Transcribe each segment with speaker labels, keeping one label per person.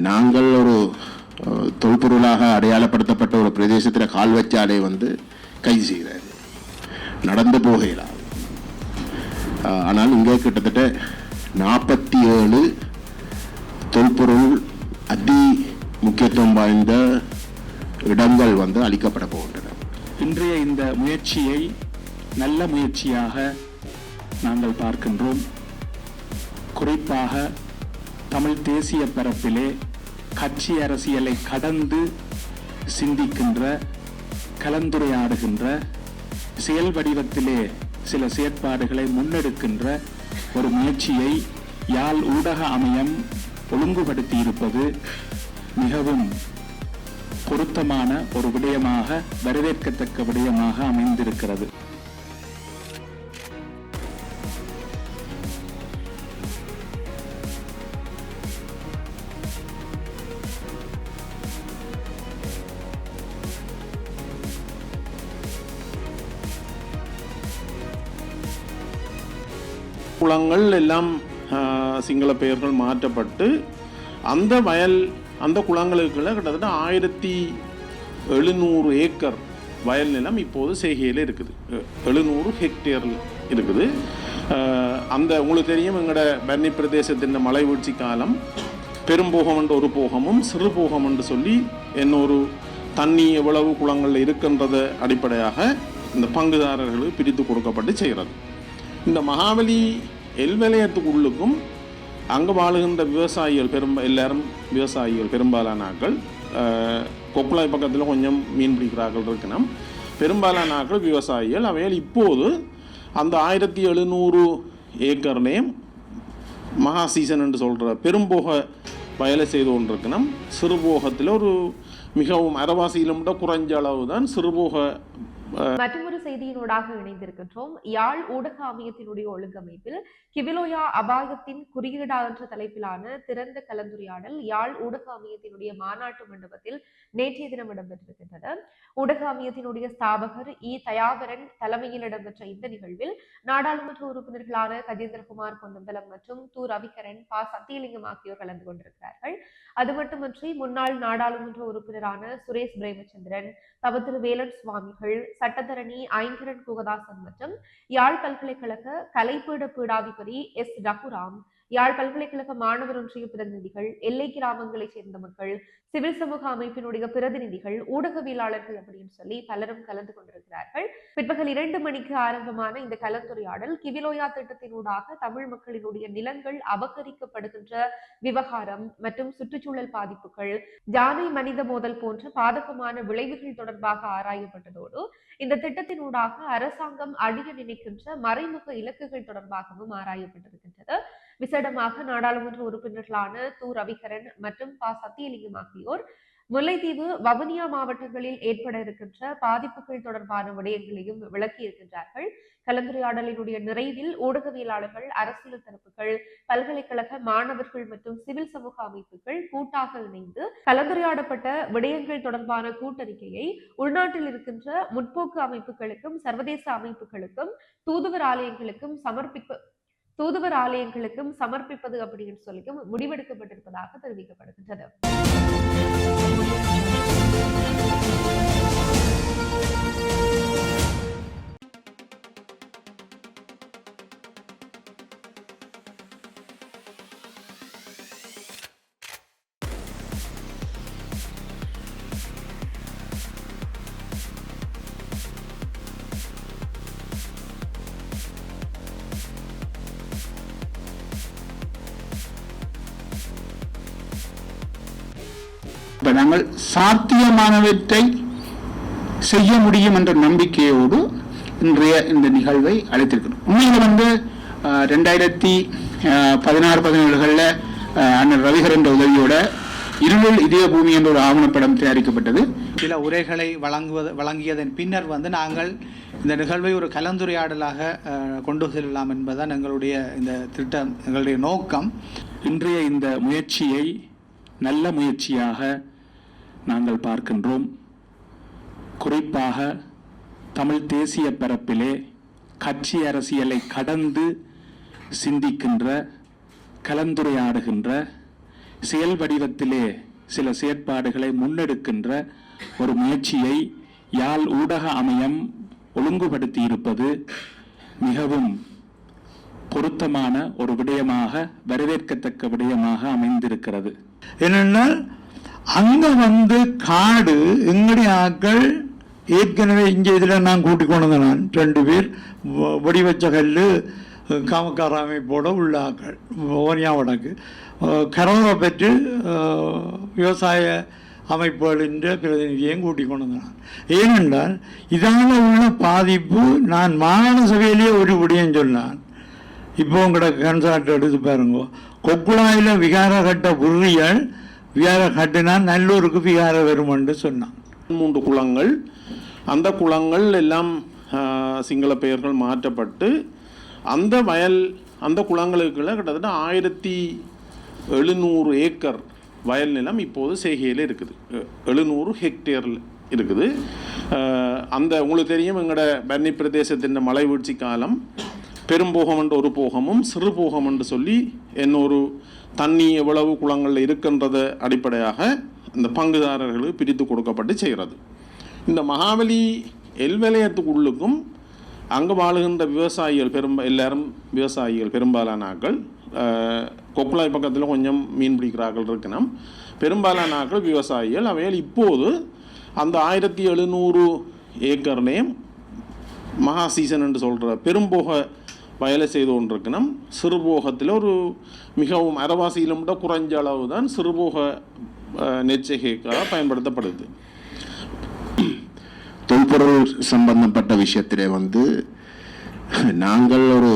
Speaker 1: நாங்கள் ஒரு தொல்பொருளாக அடையாளப்படுத்தப்பட்ட ஒரு பிரதேசத்தில் கால் வச்சாலே கைது செய்கிறார், நடந்து போகலாம். ஆனால் இங்கே கிட்டத்தட்ட 47 தொல்பொருள் அதி முக்கியத்துவம் வாய்ந்த இடங்கள் அளிக்கப்பட போகின்றன.
Speaker 2: இன்றைய இந்த முயற்சியை நல்ல முயற்சியாக நாங்கள் பார்க்கின்றோம். குறிப்பாக தமிழ் தேசிய பரப்பிலே கட்சி அரசியலை கடந்து சிந்திக்கின்ற, கலந்துரையாடுகின்ற, செயல் வடிவத்திலே சில செயற்பாடுகளை முன்னெடுக்கின்ற ஒரு முயற்சியை யாழ் ஊடக அமையம் ஒழுங்குபடுத்தி இருப்பது மிகவும் பொருத்தமான ஒரு விடயமாக, வரவேற்கத்தக்க விடயமாக அமைந்திருக்கிறது.
Speaker 3: குளங்கள் எல்லாம் சிங்கள பெயர்கள் மாற்றப்பட்டு அந்த குளங்களுக்குள்ள கிட்டத்தட்ட 1700 ஏக்கர் வயல் நிலம் இப்போது செய்கையில் இருக்குது. 700 ஹெக்டேர் இருக்குது. அந்த உங்களுக்கு தெரியும், எங்களோட பர்னி பிரதேசத்தின் மலை வீழ்ச்சி காலம் பெரும்போகம் என்ற ஒரு போகமும் சிறு போகம் என்று சொல்லி இன்னொரு தண்ணி எவ்வளவு குளங்களில் இருக்கின்றத அடிப்படையாக இந்த பங்குதாரர்களுக்கு பிரித்து கொடுக்கப்பட்டு செய்கிறது. இந்த மகாபலி எல்வலயத்துக்குள்ளுக்கும் அங்கே வாழுகின்ற விவசாயிகள் எல்லாரும் விவசாயிகள், பெரும்பாலான ஆக்கள் கொக்குளாய் பக்கத்தில் கொஞ்சம் மீன் பிடிக்கிறார்கள் இருக்கணும். பெரும்பாலான ஆக்கள் விவசாயிகள். அவைகள் இப்போது அந்த 1700 ஏக்கர்லேயும் மகா சீசன் என்று சொல்கிற பெரும்போக வயலை செய்து கொண்டிருக்கணும். சிறுபோகத்தில் ஒரு மிகவும் அரைவாசியிலும் விட குறைஞ்ச அளவு தான் சிறுபோக.
Speaker 4: மற்றொரு செய்தியினூடாக இணைந்திருக்கின்றோம். யாழ் ஊடக அமையத்தினுடைய ஒழுங்கமைப்பில் கிவிலோயா அபாயத்தின் குறியீடா என்ற தலைப்பிலான திறந்த கலந்துரையாடல் யாழ் ஊடக அமையத்தினுடைய மாநாட்டு மண்டபத்தில் நேற்றைய தினம் இடம்பெற்றிருக்கின்றன. ஊடக அமையத்தினுடைய ஸ்தாபகர் தயாபரன் தலைமையில் இடம்பெற்ற இந்த நிகழ்வில் நாடாளுமன்ற உறுப்பினர்களான கஜேந்திரகுமார் பொன்னம்பலம் மற்றும் ரவிகரன், சத்தியலிங்கம் ஆகியோர் கலந்து கொண்டிருக்கிறார்கள். அது மட்டுமன்றி முன்னாள் நாடாளுமன்ற உறுப்பினரான சுரேஷ் பிரேமச்சந்திரன், தவத்திரு வேலன் சுவாமிகள், சட்டத்தரணி ஐங்கரன் குகதாசன் மற்றும் யாழ் பல்கலைக்கழக கலைப்பீட பீடாதிபதி எஸ் ரகுராம், யாழ் பல்கலைக்கழக மாணவர் ஒன்றிய பிரதிநிதிகள், எல்லை கிராமங்களைச் சேர்ந்த மக்கள், சிவில் சமூக அமைப்பினுடைய பிரதிநிதிகள், ஊடகவியலாளர்கள் அப்படின்னு சொல்லி பலரும் கலந்து கொண்டிருக்கிறார்கள். பிற்பகல் 2 மணிக்கு ஆரம்பமான இந்த கலந்துரையாடல் கிவிலோயா திட்டத்தினூடாக தமிழ் மக்களினுடைய நிலங்கள் அபகரிக்கப்படுகின்ற விவகாரம் மற்றும் சுற்றுச்சூழல் பாதிப்புகள், ஜானை மனித மோதல் போன்ற பாதகமான விளைவுகள் தொடர்பாக ஆராயப்பட்டதோடு இந்த திட்டத்தினூடாக அரசாங்கம் அடைய நினைக்கின்ற மறைமுக இலக்குகள் தொடர்பாகவும் ஆராயப்பட்டிருக்கின்றது. விசேடமாக நாடாளுமன்ற உறுப்பினர்களான ரவிகரன் மற்றும் சத்தியலிங்கம் ஆகியோர் முல்லைத்தீவு, வவுனியா மாவட்டங்களில் ஏற்பட இருக்கின்ற பாதிப்புகள் தொடர்பான விடயங்களையும் விளக்கி இருக்கின்றார்கள். கலந்துரையாடலினுடைய நிறைவில் ஊடகவியலாளர்கள், அரசியல் தரப்புகள், பல்கலைக்கழக மாணவர்கள் மற்றும் சிவில் சமூக அமைப்புகள் கூட்டாக இணைந்து கலந்துரையாடப்பட்ட விடயங்கள் தொடர்பான கூட்டறிக்கையை உள்நாட்டில் இருக்கின்ற முற்போக்கு அமைப்புகளுக்கும் சர்வதேச அமைப்புகளுக்கும் தூதுவர் ஆலயங்களுக்கும் சமர்ப்பிப்பது அப்படின்னு சொல்லியும் முடிவெடுக்கப்பட்டிருப்பதாக தெரிவிக்கப்படுகின்றது.
Speaker 5: நாங்கள் சாத்தியமானவற்றை செய்ய முடியும் என்ற நம்பிக்கையோடு இன்றைய இந்த நிகழ்வை அழைத்திருக்கிறோம். உண்மையில் 2016-17 அண்ணன் ரவிகரன் என்ற உதவியோட இருளில் இதய பூமி என்ற ஒரு ஆவணப்படம் தயாரிக்கப்பட்டது.
Speaker 6: சில உரைகளை வழங்கியதன் பின்னர் நாங்கள் இந்த நிகழ்வை ஒரு கலந்துரையாடலாக கொண்டு செல்லலாம் என்பதுதான் எங்களுடைய இந்த திட்டம், எங்களுடைய நோக்கம்.
Speaker 2: இன்றைய இந்த முயற்சியை நல்ல முயற்சியாக நாங்கள் பார்க்கின்றோம். குறிப்பாக தமிழ் தேசிய பரப்பிலே கட்சி அரசியலை கடந்து சிந்திக்கின்ற, கலந்துரையாடுகின்ற, செயல் வடிவத்திலே சில செயற்பாடுகளை முன்னெடுக்கின்ற ஒரு முயற்சியை யாழ் ஊடக அமையம் ஒழுங்குபடுத்தி இருப்பது மிகவும் பொருத்தமான ஒரு விடயமாக, வரவேற்கத்தக்க விடயமாக அமைந்திருக்கிறது.
Speaker 7: ஏனென்றால் அங்க வந்து காடு எங்களுடைய ஆக்கள் ஏற்கனவே இங்கே இதில் நான் கூட்டிக் கொண்டு வந்தேன். நான் 2 பேர் வெடி வச்ச கல் காமக்கார அமைப்போட உள்ள ஆக்கள் ஓனியா வடக்கு கரோவை பெற்று விவசாய அமைப்புகளின் பிரதிநிதியையும் கூட்டிக் கொண்டு வந்தேன். ஏனென்றால் இதால் உள்ள பாதிப்பு நான் மாகாண சபையிலேயே ஒரு விடயம் சொன்னான். இப்போ உங்களோட கன்சார்ட் எடுத்து பாருங்க. கொக்குழாயில் விகார கட்ட உரியால் விகார கட்டினா நல்லூருக்கு விகார வருமென்று சொன்னான்.
Speaker 3: 3 குளங்கள், அந்த குளங்கள் எல்லாம் சிங்கள பெயர்கள் மாற்றப்பட்டு அந்த குளங்களுக்குள்ள கிட்டத்தட்ட 1700 ஏக்கர் வயல் நிலம் இப்போது செய்கையில் இருக்குது. 700 ஹெக்டேரில் இருக்குது. அந்த உங்களுக்கு தெரியும், எங்களோட பர்னி பிரதேசத்தின் மலை வீழ்ச்சி காலம் பெரும்போகம் என்ற ஒரு போகமும் சிறு போகம் என்று சொல்லி இன்னொரு தண்ணி எவ்வளவு குளங்களில் இருக்கின்றத அடிப்படையாக இந்த பங்குதாரர்களுக்கு பிரித்து கொடுக்கப்பட்டு செய்கிறது. இந்த மகாபலி எல்வலயத்துக்குள்ளுக்கும் அங்கே வாழுகின்ற விவசாயிகள் எல்லாரும் விவசாயிகள், பெரும்பாலான ஆக்கள் கொக்குளாய் பக்கத்தில் கொஞ்சம் மீன் பிடிக்கிறார்கள் இருக்கணும். பெரும்பாலான ஆக்கள் விவசாயிகள். அவைகள் இப்போது அந்த 1700 ஏக்கர்லேயும் மகா சீசன் என்று சொல்கிற பெரும்போக வயலை செய்து கொண்டிருக்கணும். சிறுபோகத்தில் ஒரு மிகவும் அரைவாசியிலும் விட குறைஞ்ச அளவு தான் சிறுபோக நெற்செய்கைக்காக பயன்படுத்தப்படுது.
Speaker 1: தொல்பொருள் சம்பந்தப்பட்ட விஷயத்திலே வந்து நாங்கள் ஒரு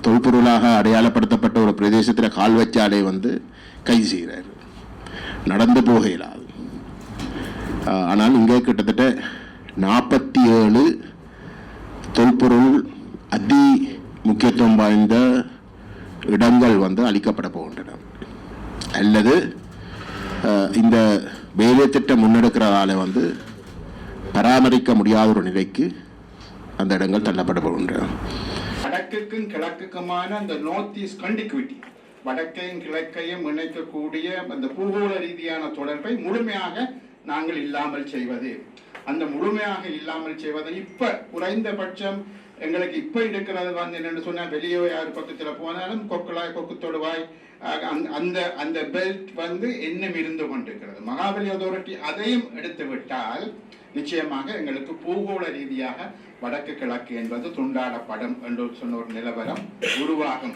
Speaker 1: தொல்பொருளாக அடையாளப்படுத்தப்பட்ட ஒரு பிரதேசத்தில் கால் வச்சாலே வந்து கைது செய்கிறார், நடந்து போக இயலாது. ஆனால் இங்கே கிட்டத்தட்ட 47 தொல்பொருள் அதி முக்கியத்துவம் வாய்ந்த இடங்கள் வந்து அளிக்கப்பட போகின்றன. அல்லது இந்த வேலை திட்டம் முன்னெடுக்கிறதால வந்து பராமரிக்க முடியாத ஒரு நிலைக்கு அந்த இடங்கள் தள்ளப்பட போகின்றன.
Speaker 5: வடக்குக்கும் கிழக்குக்குமான அந்த நார்த் ஈஸ்ட் கண்டிக்விட்டி, வடக்கையும் கிழக்கையும் இணைக்கக்கூடிய அந்த பூகோள ரீதியான தொடர்பை முழுமையாக நாங்கள் இல்லாமல் செய்வது, அந்த முழுமையாக இல்லாமல் செய்வதை இப்ப குறைந்தபட்சம் எங்களுக்கு இப்ப இருக்கிறது வந்து என்னென்னு சொன்னா, வெளியே யார் பக்கத்தில் போனாலும் கொக்குளாய் கொக்கு தொடுவாய் அந்த பெல்ட் வந்து இன்னும் இருந்து கொண்டிருக்கிறது. மகாபலி அதாரிட்டி அதையும் எடுத்து விட்டால் நிச்சயமாக எங்களுக்கு பூகோள ரீதியாக வடக்கு கிழக்கு என்பது துண்டாடப்படும் என்று சொன்ன ஒரு நிலவரம் உருவாகும்.